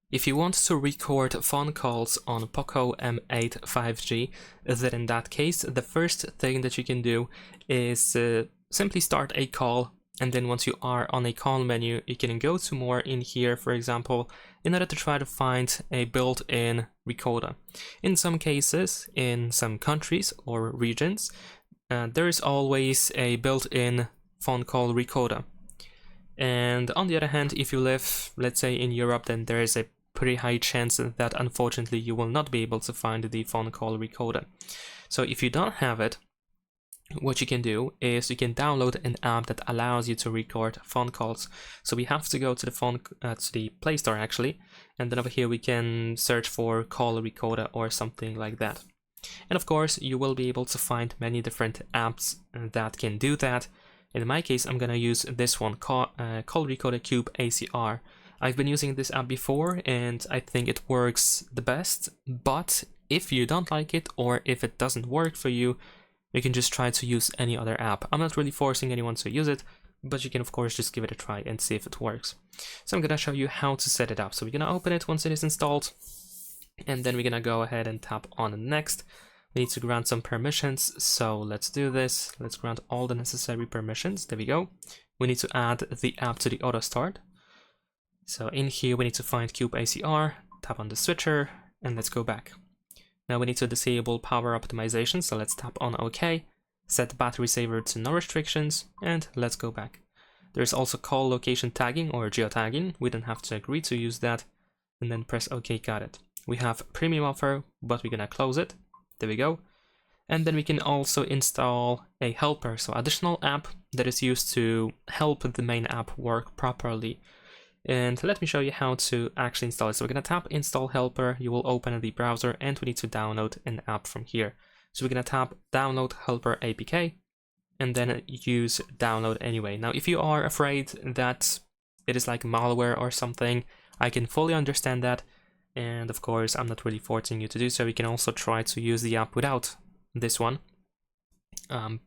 If you want to record phone calls on POCO M8 5G, then in that case, the first thing that you can do is simply start a call, and then once you are on a call menu, you can go to more in here, for example, in order to try to find a built-in recorder. In some cases, in some countries or regions, there is always a built-in phone call recorder. And on the other hand, if you live, let's say, in Europe, then there is a pretty high chance that unfortunately you will not be able to find the phone call recorder. So if you don't have it, what you can do is you can download an app that allows you to record phone calls. So we have to go to the Play Store actually, and then over here we can search for call recorder or something like that. And of course you will be able to find many different apps that can do that. In my case, I'm gonna use this one, call recorder Cube ACR. I've been using this app before and I think it works the best, but if you don't like it or if it doesn't work for you, you can just try to use any other app. I'm not really forcing anyone to use it, but you can of course just give it a try and see if it works. So I'm gonna show you how to set it up. So we're gonna open it once it is installed, and then we're gonna go ahead and tap on next. We need to grant some permissions, so let's do this. Let's grant all the necessary permissions. There we go. We need to add the app to the auto start. So in here we need to find Cube ACR, tap on the switcher, and let's go back. Now we need to disable power optimization, so let's tap on OK, set battery saver to no restrictions, and let's go back. There's also call location tagging or geotagging. We don't have to agree to use that, and then press OK, got it. We have premium offer, but we're gonna close it. There we go. And then we can also install a helper, so additional app that is used to help the main app work properly. And let me show you how to actually install it. So we're going to tap install helper, you will open the browser, and we need to download an app from here. So we're going to tap download helper APK and then use download anyway. Now if you are afraid that it is like malware or something, I can fully understand that, and of course I'm not really forcing you to do so. You can also try to use the app without this one,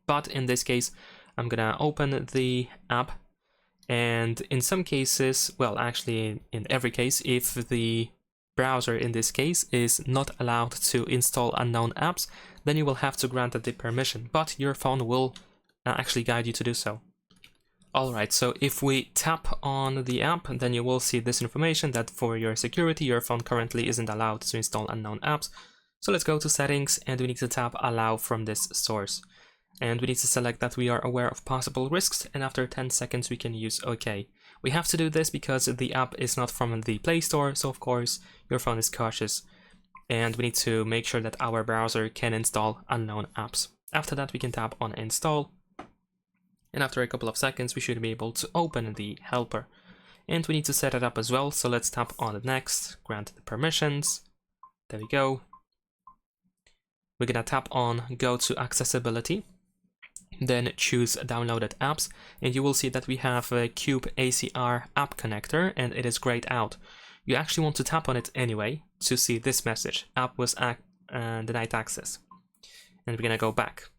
but in this case I'm gonna open the app. And in some cases, well, actually in every case, if the browser in this case is not allowed to install unknown apps, then you will have to grant it the permission, but your phone will actually guide you to do so. Alright, so if we tap on the app, then you will see this information that for your security, your phone currently isn't allowed to install unknown apps. So let's go to settings and we need to tap allow from this source. And we need to select that we are aware of possible risks, and after 10 seconds we can use OK. We have to do this because the app is not from the Play Store, so of course your phone is cautious. And we need to make sure that our browser can install unknown apps. After that we can tap on install, and after a couple of seconds we should be able to open the helper. And we need to set it up as well, so let's tap on next, grant the permissions. There we go. We're gonna tap on go to accessibility. Then choose downloaded apps, and you will see that we have a Cube ACR app connector and it is grayed out. You actually want to tap on it anyway to see this message, app was denied access. And we're gonna go back.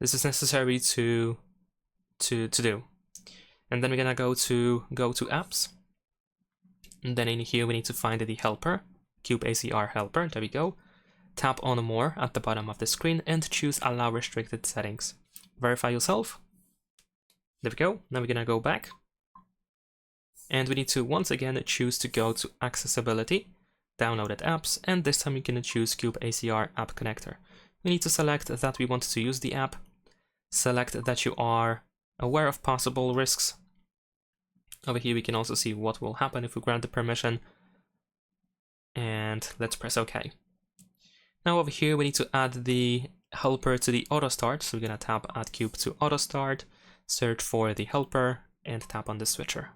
This is necessary to do. And then we're gonna go to apps. And then in here we need to find the helper, Cube ACR helper, there we go. Tap on more at the bottom of the screen and choose allow restricted settings. Verify yourself. There we go. Now we're gonna go back. And we need to once again choose to go to accessibility, downloaded apps, and this time we're gonna choose Cube ACR app connector. We need to select that we want to use the app. Select that you are aware of possible risks. Over here we can also see what will happen if we grant the permission. And let's press OK. Now over here we need to add the helper to the auto start, so we're gonna tap add cube to auto start, search for the helper and tap on the switcher.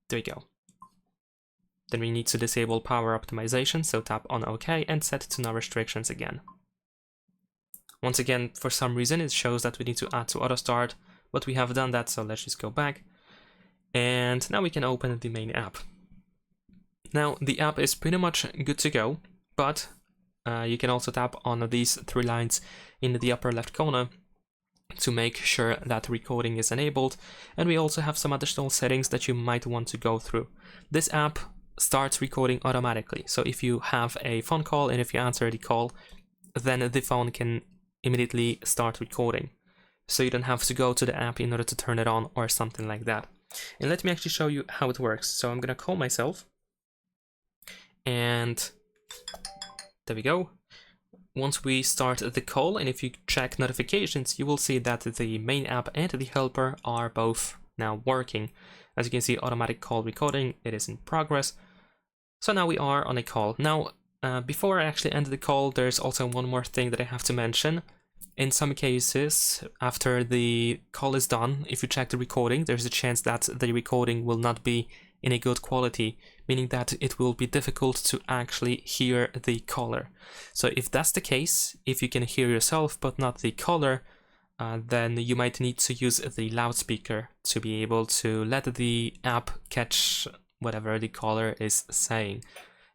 There we go. Then we need to disable power optimization, so tap on OK and set to no restrictions again. Once again, for some reason it shows that we need to add to auto start, but we have done that, so let's just go back. And now we can open the main app. Now the app is pretty much good to go, but you can also tap on these three lines in the upper left corner to make sure that recording is enabled, and we also have some additional settings that you might want to go through. This app starts recording automatically. So if you have a phone call and if you answer the call, then the phone can immediately start recording. So you don't have to go to the app in order to turn it on or something like that. And let me actually show you how it works. So I'm gonna call myself, and there we go. Once we start the call, and if you check notifications, you will see that the main app and the helper are both now working. As you can see, automatic call recording, it is in progress. So now we are on a call. Now, before I actually end the call, there's also one more thing that I have to mention. In some cases, after the call is done, if you check the recording, there's a chance that the recording will not be in a good quality, meaning that it will be difficult to actually hear the caller. So if that's the case, if you can hear yourself but not the caller, then you might need to use the loudspeaker to be able to let the app catch whatever the caller is saying.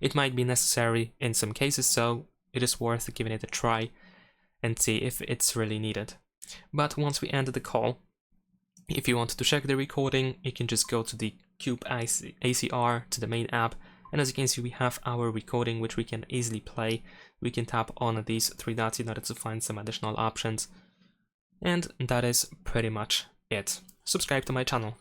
It might be necessary in some cases, so it is worth giving it a try and see if it's really needed. But once we end the call, if you want to check the recording, you can just go to the Cube ACR, to the main app, and as you can see, we have our recording which we can easily play. We can tap on these three dots in order to find some additional options, and that is pretty much it. Subscribe to my channel.